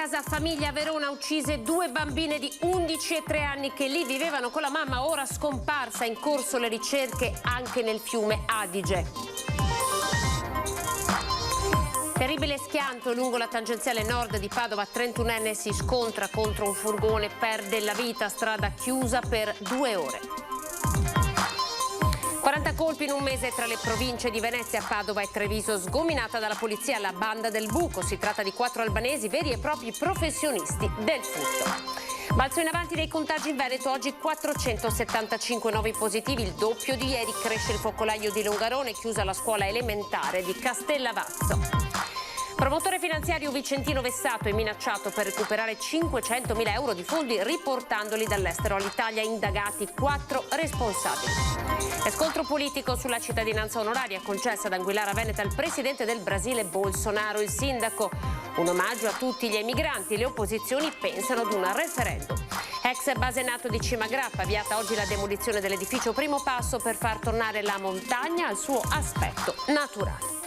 casa famiglia a Verona uccise 2 bambine di 11 e 3 anni che lì vivevano con la mamma, ora scomparsa, in corso le ricerche anche nel fiume Adige. Terribile schianto lungo la tangenziale nord di Padova, 31enne si scontra contro un furgone, perde la vita, strada chiusa per 2 ore. 40 colpi in un mese tra le province di Venezia, Padova e Treviso, sgominata dalla polizia la banda del buco. Si tratta di 4 albanesi veri e propri professionisti del furto. Balzo in avanti dei contagi in Veneto, oggi 475 nuovi positivi, il doppio di ieri. Cresce il focolaio di Longarone, chiusa la scuola elementare di Castellavazzo. Promotore finanziario vicentino vessato e minacciato per recuperare 500.000 euro di fondi riportandoli dall'estero all'Italia, indagati 4 responsabili. E scontro politico sulla cittadinanza onoraria concessa ad Anguillara Veneta al presidente del Brasile Bolsonaro. Il sindaco, un omaggio a tutti gli emigranti, le opposizioni pensano ad un referendum. Ex base NATO di Cimagrappa, avviata oggi la demolizione dell'edificio, primo passo per far tornare la montagna al suo aspetto naturale.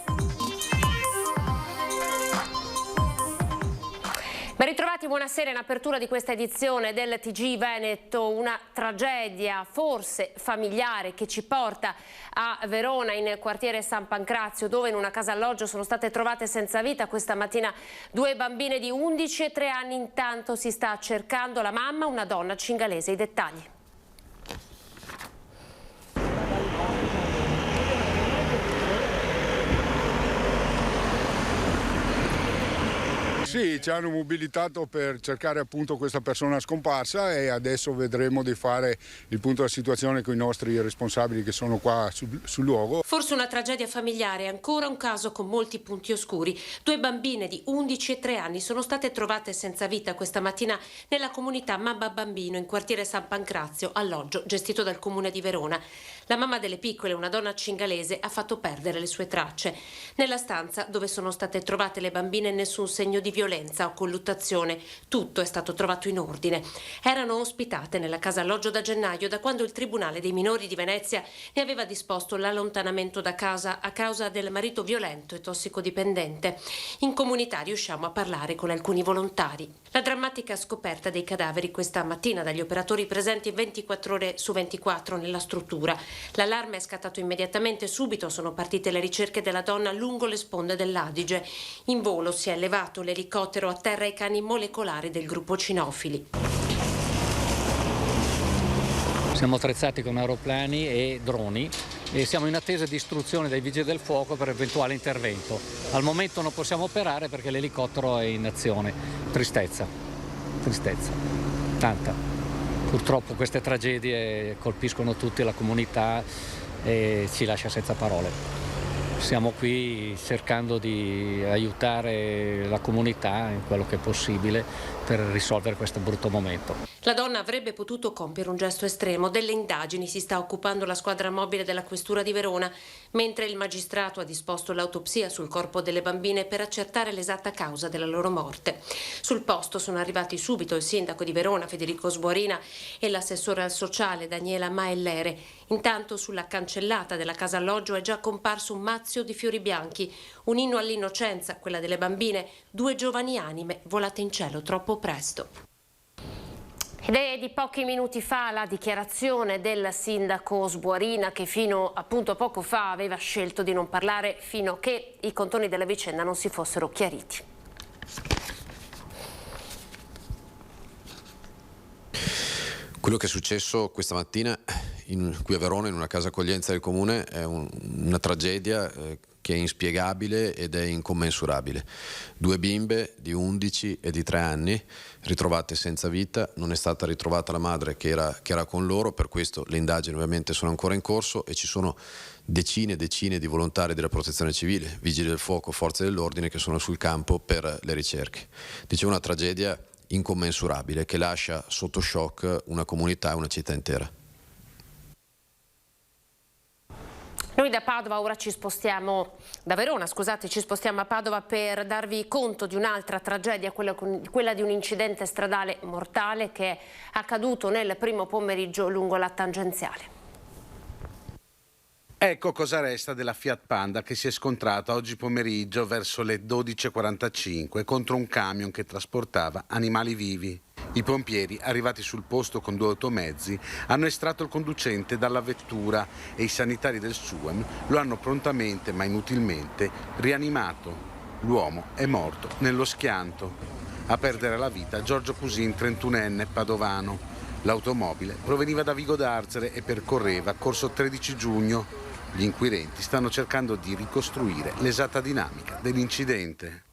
Ben ritrovati, buonasera. In apertura di questa edizione del TG Veneto, una tragedia forse familiare che ci porta a Verona, in quartiere San Pancrazio, dove in una casa alloggio sono state trovate senza vita questa mattina 2 bambine di 11 e 3 anni. Intanto si sta cercando la mamma, una donna cingalese. I dettagli. Sì, ci hanno mobilitato per cercare appunto questa persona scomparsa e adesso vedremo di fare il punto della situazione con i nostri responsabili che sono qua sul luogo. Forse una tragedia familiare, ancora un caso con molti punti oscuri. 2 bambine di 11 e 3 anni sono state trovate senza vita questa mattina nella comunità Mamma Bambino in quartiere San Pancrazio, alloggio gestito dal comune di Verona. La mamma delle piccole, una donna cingalese, ha fatto perdere le sue tracce. Nella stanza dove sono state trovate le bambine nessun segno di violenza o colluttazione, tutto è stato trovato in ordine. Erano ospitate nella casa alloggio da gennaio, da quando il Tribunale dei minori di Venezia ne aveva disposto l'allontanamento da casa a causa del marito violento e tossicodipendente. In comunità riusciamo a parlare con alcuni volontari. La drammatica scoperta dei cadaveri questa mattina dagli operatori presenti 24 ore su 24 nella struttura. L'allarme è scattato immediatamente, subito sono partite le ricerche della donna lungo le sponde dell'Adige. In volo si è elevato l'elicottero a terra e i cani molecolari del gruppo cinofili. Siamo attrezzati con aeroplani e droni e siamo in attesa di istruzioni dai vigili del fuoco per eventuale intervento. Al momento non possiamo operare perché l'elicottero è in azione. Tristezza, tanta. Purtroppo queste tragedie colpiscono tutti, la comunità, e ci lascia senza parole. Siamo qui cercando di aiutare la comunità in quello che è possibile per risolvere questo brutto momento. La donna avrebbe potuto compiere un gesto estremo. Delle indagini si sta occupando la squadra mobile della Questura di Verona, mentre il magistrato ha disposto l'autopsia sul corpo delle bambine per accertare l'esatta causa della loro morte. Sul posto sono arrivati subito il sindaco di Verona, Federico Sbuorina, e l'assessore al sociale, Daniela Maellere. Intanto sulla cancellata della casa alloggio è già comparso un mazzo di fiori bianchi, un inno all'innocenza, quella delle bambine, 2 giovani anime volate in cielo troppo presto. Ed è di pochi minuti fa la dichiarazione del sindaco Sbuorina, che fino appunto a poco fa aveva scelto di non parlare fino a che i contorni della vicenda non si fossero chiariti. Quello che è successo questa mattina qui a Verona, in una casa accoglienza del comune, è una tragedia che è inspiegabile ed è incommensurabile. 2 bimbe di 11 e di 3 anni ritrovate senza vita, non è stata ritrovata la madre che era con loro, per questo le indagini ovviamente sono ancora in corso e ci sono decine e decine di volontari della protezione civile, vigili del fuoco, forze dell'ordine che sono sul campo per le ricerche. Dicevo, una tragedia incommensurabile che lascia sotto shock una comunità e una città intera. Noi da Padova ora ci spostiamo, da Verona scusate, ci spostiamo a Padova per darvi conto di un'altra tragedia, quella di un incidente stradale mortale che è accaduto nel primo pomeriggio lungo la tangenziale. Ecco cosa resta della Fiat Panda che si è scontrata oggi pomeriggio verso le 12:45 contro un camion che trasportava animali vivi. I pompieri, arrivati sul posto con 2 automezzi, hanno estratto il conducente dalla vettura e i sanitari del SUEM lo hanno prontamente, ma inutilmente, rianimato. L'uomo è morto nello schianto. A perdere la vita Giorgio Cusin, 31enne, padovano. L'automobile proveniva da Vigo d'Arzere e percorreva corso 13 giugno. Gli inquirenti stanno cercando di ricostruire l'esatta dinamica dell'incidente.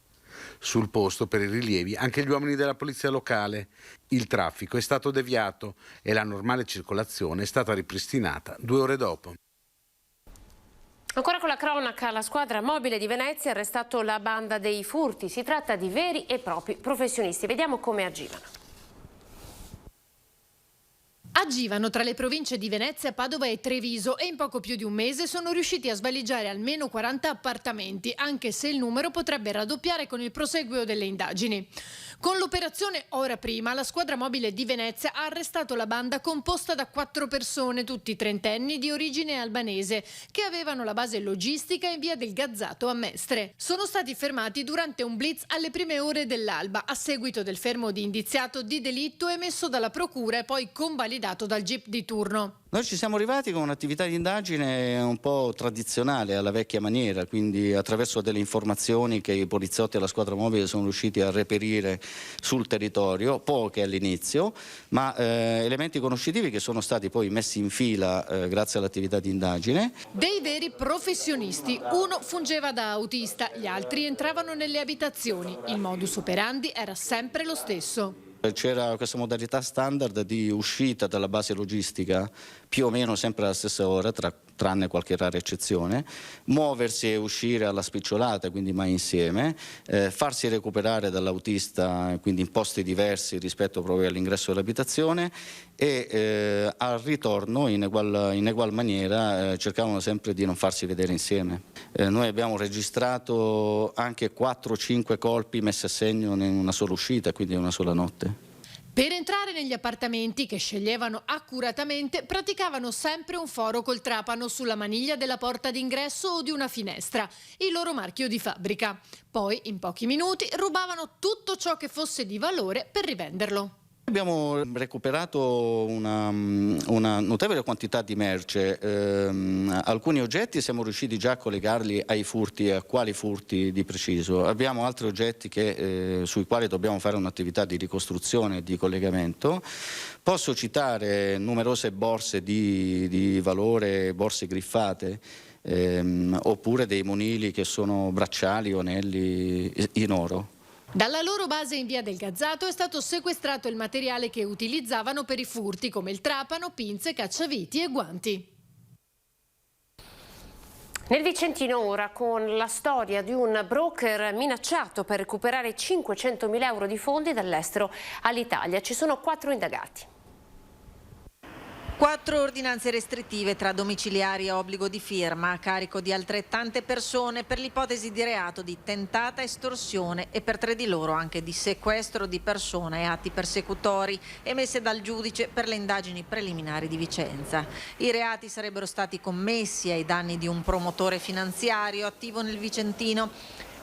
Sul posto, per i rilievi, anche gli uomini della polizia locale. Il traffico è stato deviato e la normale circolazione è stata ripristinata 2 ore dopo. Ancora con la cronaca, la squadra mobile di Venezia ha arrestato la banda dei furti. Si tratta di veri e propri professionisti. Vediamo come agivano. Agivano tra le province di Venezia, Padova e Treviso e in poco più di un mese sono riusciti a svaligiare almeno 40 appartamenti, anche se il numero potrebbe raddoppiare con il proseguio delle indagini. Con l'operazione Ora Prima, la squadra mobile di Venezia ha arrestato la banda composta da 4 persone, tutti trentenni di origine albanese, che avevano la base logistica in via del Gazzato a Mestre. Sono stati fermati durante un blitz alle prime ore dell'alba, a seguito del fermo di indiziato di delitto emesso dalla procura e poi convalidato dal GIP di turno. Noi ci siamo arrivati con un'attività di indagine un po' tradizionale, alla vecchia maniera, quindi attraverso delle informazioni che i poliziotti e la squadra mobile sono riusciti a reperire sul territorio, poche all'inizio, ma elementi conoscitivi che sono stati poi messi in fila grazie all'attività di indagine. Dei veri professionisti, uno fungeva da autista, gli altri entravano nelle abitazioni. Il modus operandi era sempre lo stesso. C'era questa modalità standard di uscita dalla base logistica più o meno sempre alla stessa ora, tranne qualche rara eccezione, muoversi e uscire alla spicciolata, quindi mai insieme, farsi recuperare dall'autista, quindi in posti diversi rispetto proprio all'ingresso dell'abitazione e al ritorno in egual maniera cercavano sempre di non farsi vedere insieme. Noi abbiamo registrato anche 4-5 colpi messi a segno in una sola uscita, quindi in una sola notte. Per entrare negli appartamenti, che sceglievano accuratamente, praticavano sempre un foro col trapano sulla maniglia della porta d'ingresso o di una finestra, il loro marchio di fabbrica. Poi, in pochi minuti, rubavano tutto ciò che fosse di valore per rivenderlo. Abbiamo recuperato una notevole quantità di merce, alcuni oggetti siamo riusciti già a collegarli ai furti e a quali furti di preciso. Abbiamo altri oggetti sui quali dobbiamo fare un'attività di ricostruzione e di collegamento. Posso citare numerose borse di valore, borse griffate, oppure dei monili che sono bracciali o anelli in oro. Dalla loro base in via del Gazzato è stato sequestrato il materiale che utilizzavano per i furti, come il trapano, pinze, cacciaviti e guanti. Nel Vicentino ora con la storia di un broker minacciato per recuperare 500.000 euro di fondi dall'estero all'Italia. Ci sono 4 indagati. 4 ordinanze restrittive tra domiciliari e obbligo di firma a carico di altrettante persone per l'ipotesi di reato di tentata estorsione e per 3 di loro anche di sequestro di persona e atti persecutori emesse dal giudice per le indagini preliminari di Vicenza. I reati sarebbero stati commessi ai danni di un promotore finanziario attivo nel Vicentino.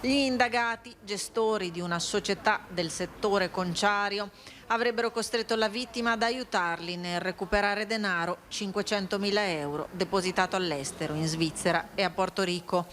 Gli indagati, gestori di una società del settore conciario, avrebbero costretto la vittima ad aiutarli nel recuperare denaro, 500.000 euro, depositato all'estero, in Svizzera e a Porto Rico.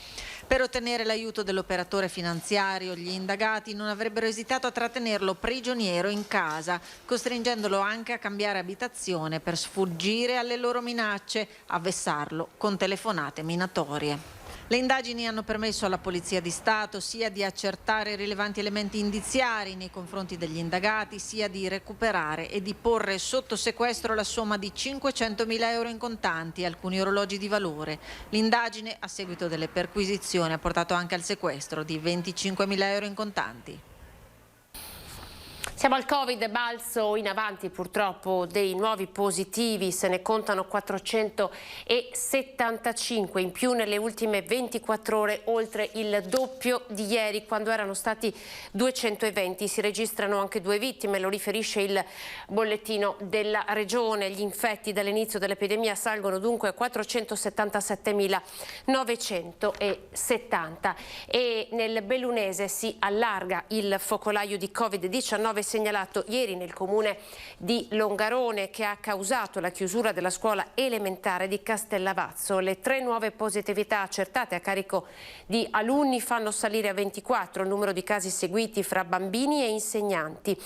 Per ottenere l'aiuto dell'operatore finanziario, gli indagati non avrebbero esitato a trattenerlo prigioniero in casa, costringendolo anche a cambiare abitazione per sfuggire alle loro minacce, a vessarlo con telefonate minatorie. Le indagini hanno permesso alla Polizia di Stato sia di accertare rilevanti elementi indiziari nei confronti degli indagati, sia di recuperare e di porre sotto sequestro la somma di 500.000 euro in contanti e alcuni orologi di valore. L'indagine, a seguito delle perquisizioni, ha portato anche al sequestro di 25.000 euro in contanti. Siamo al Covid, balzo in avanti purtroppo dei nuovi positivi, se ne contano 475 in più nelle ultime 24 ore, oltre il doppio di ieri quando erano stati 220. Si registrano anche 2 vittime, lo riferisce il bollettino della regione. Gli infetti dall'inizio dell'epidemia salgono dunque a 477.970 e nel Bellunese si allarga il focolaio di Covid-19 segnalato ieri nel comune di Longarone, che ha causato la chiusura della scuola elementare di Castellavazzo. Le 3 nuove positività accertate a carico di alunni fanno salire a 24 il numero di casi seguiti fra bambini e insegnanti.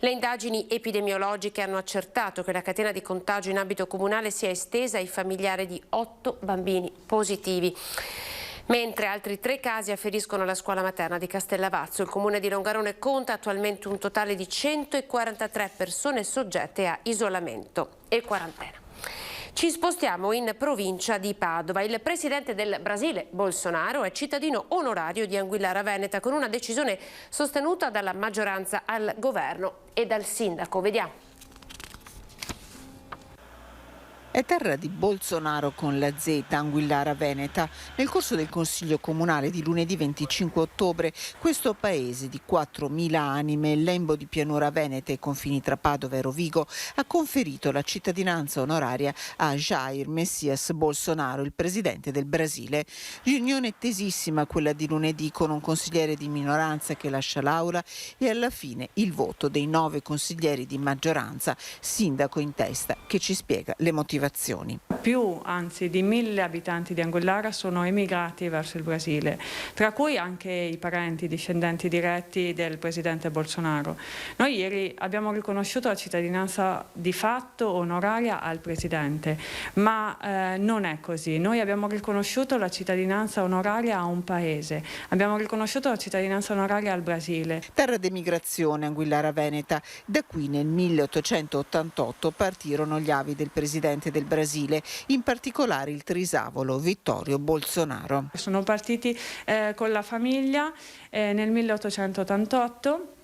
Le indagini epidemiologiche hanno accertato che la catena di contagio in ambito comunale sia estesa ai familiari di 8 bambini positivi. Mentre altri 3 casi afferiscono alla scuola materna di Castellavazzo. Il comune di Longarone conta attualmente un totale di 143 persone soggette a isolamento e quarantena. Ci spostiamo in provincia di Padova. Il presidente del Brasile, Bolsonaro, è cittadino onorario di Anguillara Veneta con una decisione sostenuta dalla maggioranza al governo e dal sindaco. Vediamo. È terra di Bolsonaro con la Z, Anguillara Veneta. Nel corso del Consiglio Comunale di lunedì 25 ottobre, questo paese di 4.000 anime, lembo di pianura veneta e confini tra Padova e Rovigo, ha conferito la cittadinanza onoraria a Jair Messias Bolsonaro, il presidente del Brasile. Riunione tesissima quella di lunedì, con un consigliere di minoranza che lascia l'aula e alla fine il voto dei 9 consiglieri di maggioranza, sindaco in testa, che ci spiega le motivazioni. Più, anzi, di 1.000 abitanti di Anguillara sono emigrati verso il Brasile, tra cui anche i parenti discendenti diretti del presidente Bolsonaro. Noi ieri abbiamo riconosciuto la cittadinanza di fatto onoraria al presidente, ma non è così. Noi abbiamo riconosciuto la cittadinanza onoraria a un paese, abbiamo riconosciuto la cittadinanza onoraria al Brasile. Terra d'emigrazione Anguillara Veneta. Da qui nel 1888 partirono gli avi del presidente del Brasile, in particolare il trisavolo Vittorio Bolsonaro. Sono partiti con la famiglia nel 1888.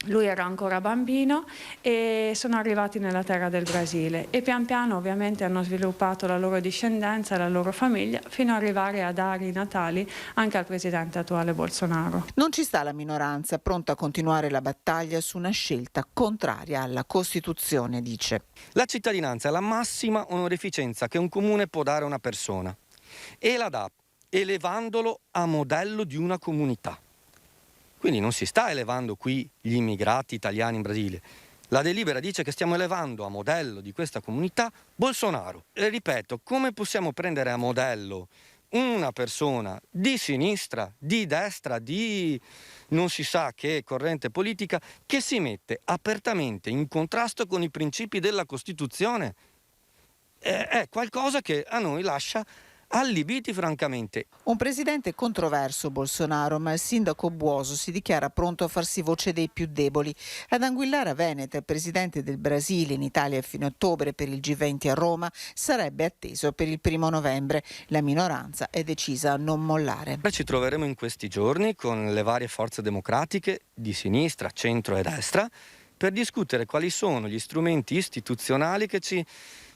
Lui era ancora bambino e sono arrivati nella terra del Brasile e pian piano ovviamente hanno sviluppato la loro discendenza, la loro famiglia, fino ad arrivare a dare i natali anche al presidente attuale Bolsonaro. Non ci sta la minoranza, pronta a continuare la battaglia su una scelta contraria alla Costituzione, dice. La cittadinanza è la massima onorificenza che un comune può dare a una persona e la dà elevandolo a modello di una comunità. Quindi non si sta elevando qui gli immigrati italiani in Brasile. La delibera dice che stiamo elevando a modello di questa comunità Bolsonaro. E ripeto, come possiamo prendere a modello una persona di sinistra, di destra, di non si sa che corrente politica, che si mette apertamente in contrasto con i principi della Costituzione? È qualcosa che a noi lascia allibiti francamente. Un presidente controverso Bolsonaro, ma il sindaco Buoso si dichiara pronto a farsi voce dei più deboli. Ad Anguillara Veneta, il presidente del Brasile in Italia fino a ottobre per il G20 a Roma, sarebbe atteso per il 1° novembre. La minoranza è decisa a non mollare. Ci troveremo in questi giorni con le varie forze democratiche di sinistra, centro e destra per discutere quali sono gli strumenti istituzionali che ci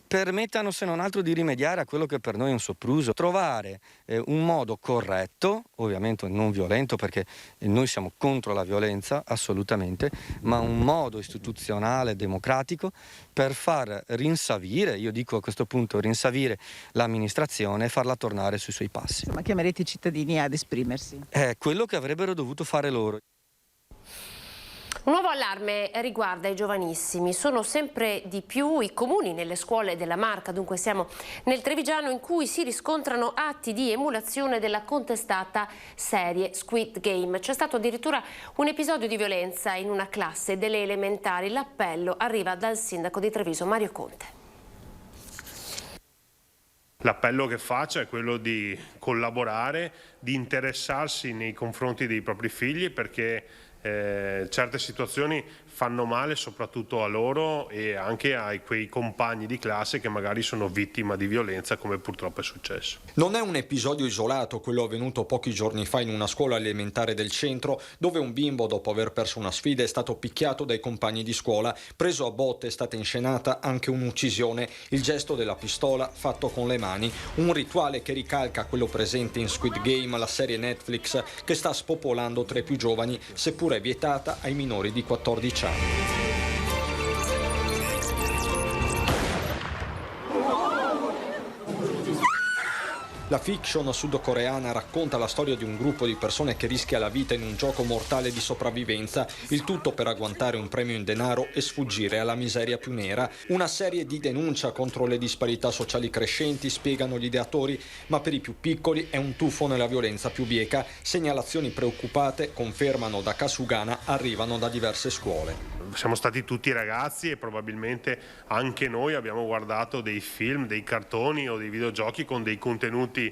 permettano se non altro di rimediare a quello che per noi è un sopruso, trovare un modo corretto, ovviamente non violento perché noi siamo contro la violenza assolutamente, ma un modo istituzionale, democratico per far rinsavire, io dico a questo punto rinsavire l'amministrazione e farla tornare sui suoi passi. Ma chiamerete i cittadini ad esprimersi? È quello che avrebbero dovuto fare loro. Un nuovo allarme riguarda i giovanissimi. Sono sempre di più i comuni nelle scuole della Marca, dunque siamo nel Trevigiano, in cui si riscontrano atti di emulazione della contestata serie Squid Game. C'è stato addirittura un episodio di violenza in una classe delle elementari. L'appello arriva dal sindaco di Treviso, Mario Conte. L'appello che faccio è quello di collaborare, di interessarsi nei confronti dei propri figli, perché certe situazioni fanno male soprattutto a loro e anche a quei compagni di classe che magari sono vittima di violenza, come purtroppo è successo. Non è un episodio isolato quello avvenuto pochi giorni fa in una scuola elementare del centro, dove un bimbo, dopo aver perso una sfida, è stato picchiato dai compagni di scuola. Preso a botte, è stata inscenata anche un'uccisione, il gesto della pistola fatto con le mani, un rituale che ricalca quello presente in Squid Game, la serie Netflix che sta spopolando tra i più giovani, seppure vietata ai minori di 14 anni. La fiction sudcoreana racconta la storia di un gruppo di persone che rischia la vita in un gioco mortale di sopravvivenza, il tutto per agguantare un premio in denaro e sfuggire alla miseria più nera. Una serie di denuncia contro le disparità sociali crescenti, spiegano gli ideatori, ma per i più piccoli è un tuffo nella violenza più bieca. Segnalazioni preoccupate, confermano da Kasugana, arrivano da diverse scuole. Siamo stati tutti ragazzi e probabilmente anche noi abbiamo guardato dei film, dei cartoni o dei videogiochi con dei contenuti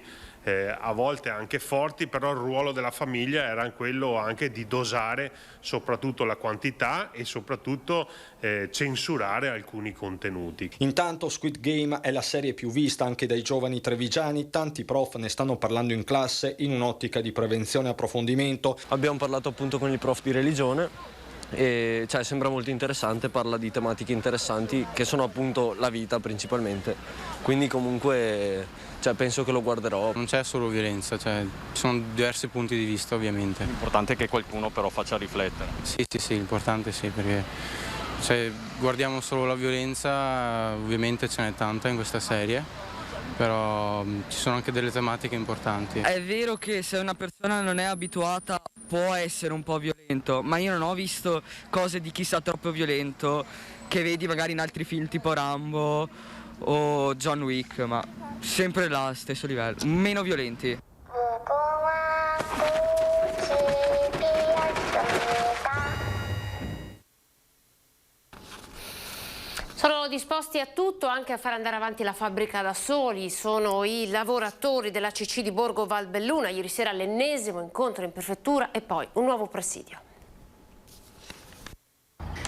a volte anche forti, però il ruolo della famiglia era quello anche di dosare soprattutto la quantità e soprattutto censurare alcuni contenuti. Intanto Squid Game è la serie più vista anche dai giovani trevigiani, tanti prof ne stanno parlando in classe in un'ottica di prevenzione e approfondimento. Abbiamo parlato appunto con il prof di religione e sembra molto interessante, parla di tematiche interessanti che sono appunto la vita principalmente, quindi comunque penso che lo guarderò. Non c'è solo violenza, ci sono diversi punti di vista ovviamente. L'importante è che qualcuno però faccia riflettere. Sì, l'importante sì, perché guardiamo solo la violenza, ovviamente ce n'è tanta in questa serie, però ci sono anche delle tematiche importanti. È vero che se una persona non è abituata può essere un po' violento, ma io non ho visto cose di chissà troppo violento che vedi magari in altri film tipo Rambo o John Wick, ma sempre là, stesso livello, meno violenti. Sono disposti a tutto, anche a far andare avanti la fabbrica da soli. Sono i lavoratori della CC di Borgo Valbelluna. Ieri sera l'ennesimo incontro in prefettura e poi un nuovo presidio.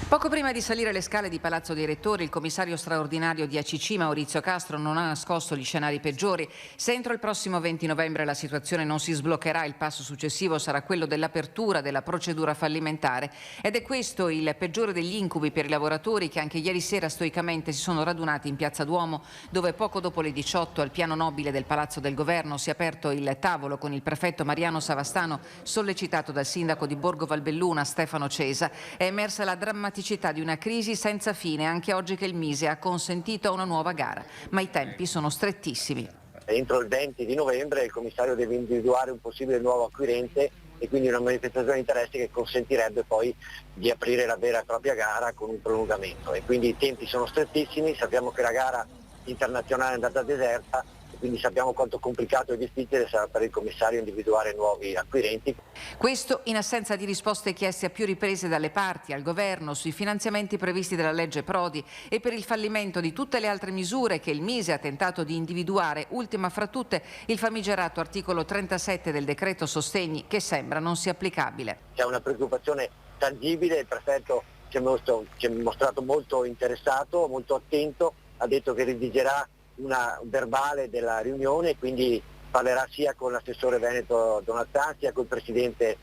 Poco prima di salire le scale di Palazzo dei Rettori, il commissario straordinario di ACC, Maurizio Castro, non ha nascosto gli scenari peggiori. Se entro il prossimo 20 novembre la situazione non si sbloccherà, il passo successivo sarà quello dell'apertura della procedura fallimentare. Ed è questo il peggiore degli incubi per i lavoratori che anche ieri sera stoicamente si sono radunati in Piazza Duomo, dove poco dopo le 18 al piano nobile del Palazzo del Governo si è aperto il tavolo con il prefetto Mariano Savastano, sollecitato dal sindaco di Borgo Valbelluna, Stefano Cesa. È emersa la drammaticità di una crisi senza fine, anche oggi che il Mise ha consentito una nuova gara, ma i tempi sono strettissimi. Entro il 20 di novembre il commissario deve individuare un possibile nuovo acquirente e quindi una manifestazione di interesse che consentirebbe poi di aprire la vera e propria gara con un prolungamento. E quindi i tempi sono strettissimi, sappiamo che la gara internazionale è andata deserta, quindi sappiamo quanto complicato e difficile sarà per il commissario individuare nuovi acquirenti. Questo in assenza di risposte chieste a più riprese dalle parti, al governo, sui finanziamenti previsti dalla legge Prodi e per il fallimento di tutte le altre misure che il Mise ha tentato di individuare, ultima fra tutte il famigerato articolo 37 del decreto sostegni che sembra non sia applicabile. C'è una preoccupazione tangibile, il prefetto ci è mostrato molto interessato, molto attento, ha detto che redigerà una verbale della riunione e quindi parlerà sia con l'assessore veneto Donattan sia col presidente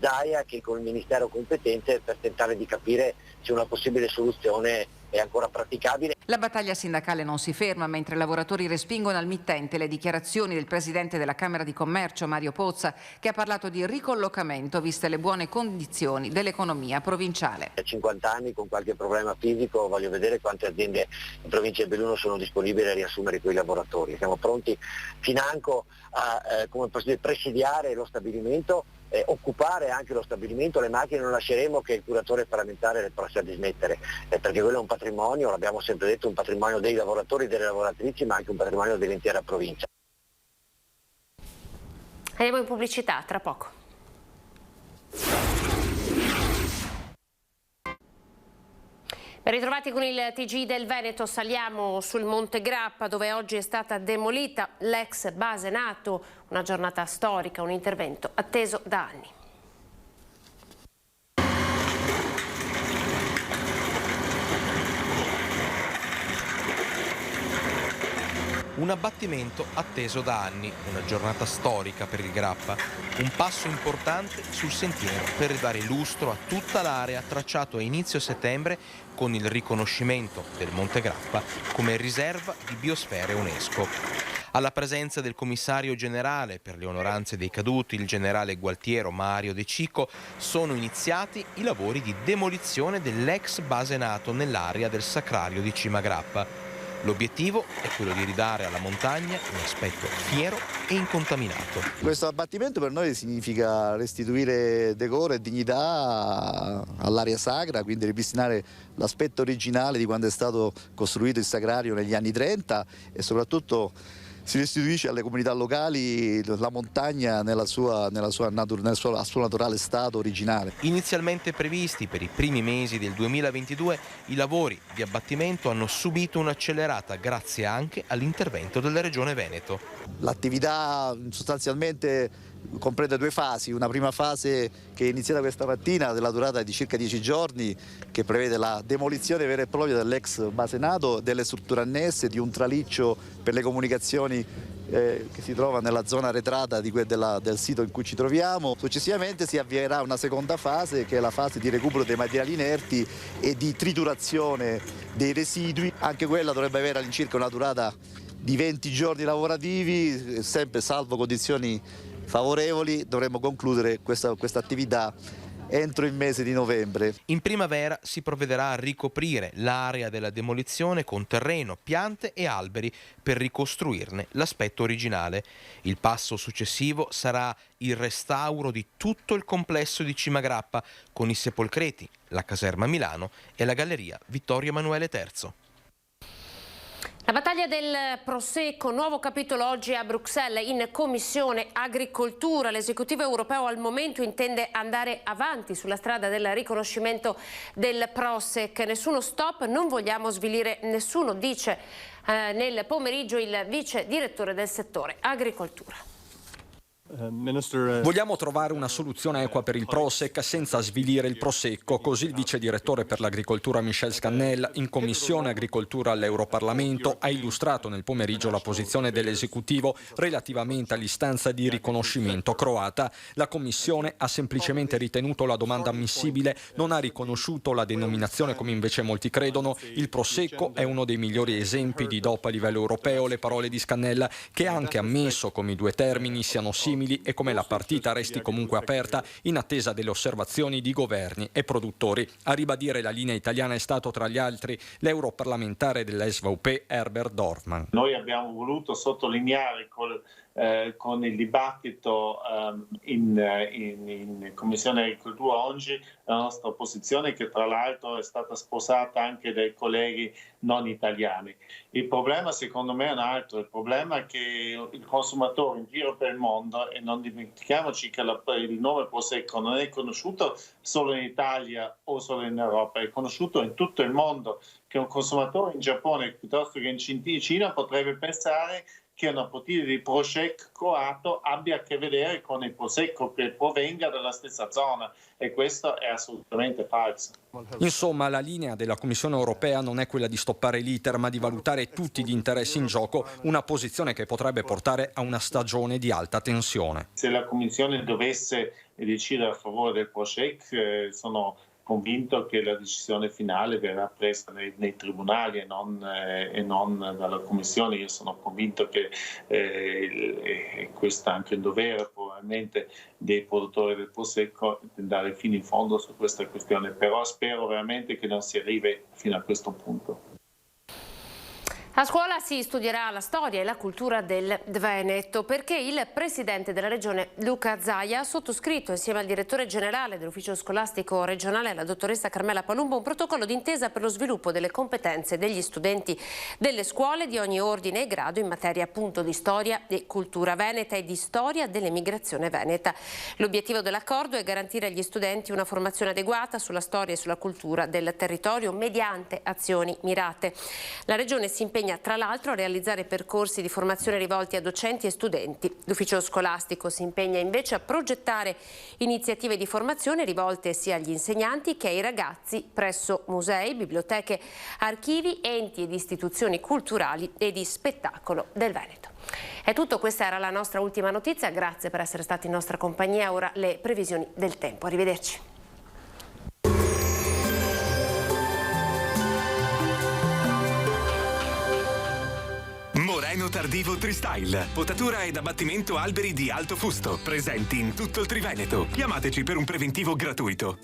Zaia che con il ministero competente per tentare di capire se una possibile soluzione è ancora praticabile. La battaglia sindacale non si ferma mentre i lavoratori respingono al mittente le dichiarazioni del presidente della Camera di Commercio Mario Pozza, che ha parlato di ricollocamento viste le buone condizioni dell'economia provinciale. A 50 anni con qualche problema fisico voglio vedere quante aziende in provincia di Belluno sono disponibili a riassumere quei lavoratori. Siamo pronti financo a presidiare lo stabilimento, occupare anche lo stabilimento, le macchine non lasceremo che il curatore parlamentare le possa dismettere, perché quello è un patrimonio, l'abbiamo sempre detto, un patrimonio dei lavoratori e delle lavoratrici, ma anche un patrimonio dell'intera provincia. Andiamo in pubblicità, tra poco. Ben ritrovati con il TG del Veneto, saliamo sul Monte Grappa dove oggi è stata demolita l'ex base NATO, una giornata storica, un intervento atteso da anni. Un abbattimento atteso da anni, una giornata storica per il Grappa, un passo importante sul sentiero per ridare lustro a tutta l'area tracciato a inizio settembre con il riconoscimento del Monte Grappa come riserva di biosfera UNESCO. Alla presenza del commissario generale per le onoranze dei caduti, il generale Gualtiero Mario De Cico, sono iniziati i lavori di demolizione dell'ex base NATO nell'area del Sacrario di Cima Grappa. L'obiettivo è quello di ridare alla montagna un aspetto fiero e incontaminato. Questo abbattimento per noi significa restituire decoro e dignità all'area sacra, quindi ripristinare l'aspetto originale di quando è stato costruito il Sacrario negli anni 30 e soprattutto si restituisce alle comunità locali la montagna nel suo naturale stato originale. Inizialmente previsti per i primi mesi del 2022, i lavori di abbattimento hanno subito un'accelerata grazie anche all'intervento della Regione Veneto. L'attività sostanzialmente comprende due fasi, una prima fase che è iniziata questa mattina della durata di circa 10 giorni che prevede la demolizione vera e propria dell'ex base NATO, delle strutture annesse, di un traliccio per le comunicazioni che si trova nella zona arretrata del sito in cui ci troviamo. Successivamente si avvierà una seconda fase che è la fase di recupero dei materiali inerti e di triturazione dei residui, anche quella dovrebbe avere all'incirca una durata di 20 giorni lavorativi, sempre salvo condizioni favorevoli. Dovremmo concludere questa attività entro il mese di novembre. In primavera si provvederà a ricoprire l'area della demolizione con terreno, piante e alberi per ricostruirne l'aspetto originale. Il passo successivo sarà il restauro di tutto il complesso di Cima Grappa con i sepolcreti, la caserma Milano e la galleria Vittorio Emanuele III. La battaglia del Prosecco, nuovo capitolo oggi a Bruxelles in Commissione Agricoltura. L'esecutivo europeo al momento intende andare avanti sulla strada del riconoscimento del Prosec. Nessuno stop, non vogliamo svilire nessuno, dice nel pomeriggio il vice direttore del settore agricoltura. Vogliamo trovare una soluzione equa per il Prosec senza svilire il Prosecco, così il vice direttore per l'agricoltura Michel Scannell in Commissione Agricoltura all'Europarlamento ha illustrato nel pomeriggio la posizione dell'esecutivo relativamente all'istanza di riconoscimento croata. La Commissione ha semplicemente ritenuto la domanda ammissibile, non ha riconosciuto la denominazione come invece molti credono. Il Prosecco è uno dei migliori esempi di DOP a livello europeo, le parole di Scannell, che ha anche ammesso come i due termini siano simili e come la partita resti comunque aperta in attesa delle osservazioni di governi e produttori. A ribadire la linea italiana è stato tra gli altri l'europarlamentare dell'SVP Herbert Dorfmann. Noi abbiamo voluto sottolineare con il dibattito in Commissione Agricoltura oggi la nostra posizione, che tra l'altro è stata sposata anche dai colleghi non italiani. Il problema secondo me è un altro, il problema è che il consumatore in giro per il mondo, e non dimentichiamoci che il nome Prosecco non è conosciuto solo in Italia o solo in Europa, è conosciuto in tutto il mondo, che un consumatore in Giappone piuttosto che in Cina potrebbe pensare che una bottiglia di Prosecco croato abbia a che vedere con il Prosecco che provenga dalla stessa zona, e questo è assolutamente falso. Insomma, la linea della Commissione europea non è quella di stoppare l'iter, ma di valutare tutti gli interessi in gioco, una posizione che potrebbe portare a una stagione di alta tensione. Se la Commissione dovesse decidere a favore del Prosecco, sono convinto che la decisione finale verrà presa nei tribunali e non dalla Commissione. Io sono convinto che questo è anche un dovere probabilmente dei produttori del Prosecco di andare fino in fondo su questa questione, però spero veramente che non si arrivi fino a questo punto. A scuola si studierà la storia e la cultura del Veneto, perché il presidente della regione Luca Zaia ha sottoscritto insieme al direttore generale dell'ufficio scolastico regionale, la dottoressa Carmela Palumbo, un protocollo d'intesa per lo sviluppo delle competenze degli studenti delle scuole di ogni ordine e grado in materia appunto di storia e cultura veneta e di storia dell'emigrazione veneta. L'obiettivo dell'accordo è garantire agli studenti una formazione adeguata sulla storia e sulla cultura del territorio mediante azioni mirate. La regione si impegna impegna tra l'altro a realizzare percorsi di formazione rivolti a docenti e studenti. L'ufficio scolastico si impegna invece a progettare iniziative di formazione rivolte sia agli insegnanti che ai ragazzi presso musei, biblioteche, archivi, enti ed istituzioni culturali e di spettacolo del Veneto. È tutto, questa era la nostra ultima notizia, grazie per essere stati in nostra compagnia. Ora le previsioni del tempo. Arrivederci. Moreno Tardivo Tristyle, potatura ed abbattimento alberi di alto fusto, presenti in tutto il Triveneto. Chiamateci per un preventivo gratuito.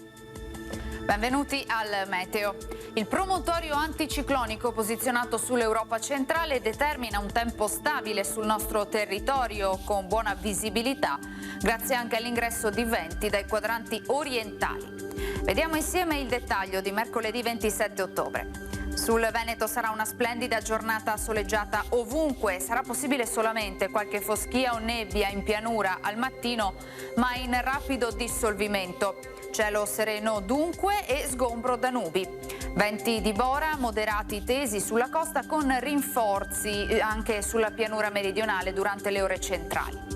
Benvenuti al meteo. Il promontorio anticiclonico posizionato sull'Europa centrale determina un tempo stabile sul nostro territorio con buona visibilità, grazie anche all'ingresso di venti dai quadranti orientali. Vediamo insieme il dettaglio di mercoledì 27 ottobre. Sul Veneto sarà una splendida giornata soleggiata ovunque, sarà possibile solamente qualche foschia o nebbia in pianura al mattino, ma in rapido dissolvimento. Cielo sereno dunque e sgombro da nubi. Venti di bora moderati tesi sulla costa con rinforzi anche sulla pianura meridionale durante le ore centrali.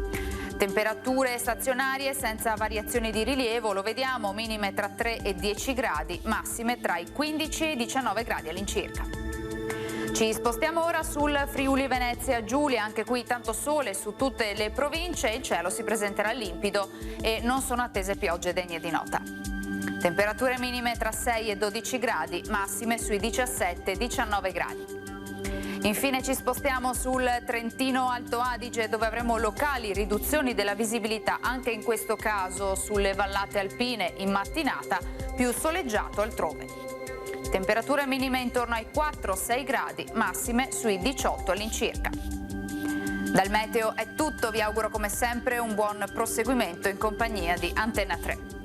Temperature stazionarie senza variazioni di rilievo, lo vediamo, minime tra 3 e 10 gradi, massime tra i 15 e i 19 gradi all'incirca. Ci spostiamo ora sul Friuli Venezia Giulia, anche qui tanto sole su tutte le province, il cielo si presenterà limpido e non sono attese piogge degne di nota. Temperature minime tra 6 e 12 gradi, massime sui 17 e 19 gradi. Infine ci spostiamo sul Trentino Alto Adige, dove avremo locali riduzioni della visibilità, anche in questo caso sulle vallate alpine in mattinata, più soleggiato altrove. Temperature minime intorno ai 4-6 gradi, massime sui 18 all'incirca. Dal meteo è tutto, vi auguro come sempre un buon proseguimento in compagnia di Antenna 3.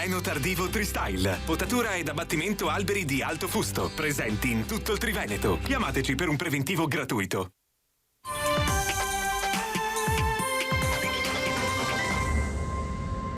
Moreno Tardivo Tristyle, potatura ed abbattimento alberi di alto fusto, presenti in tutto il Triveneto. Chiamateci per un preventivo gratuito.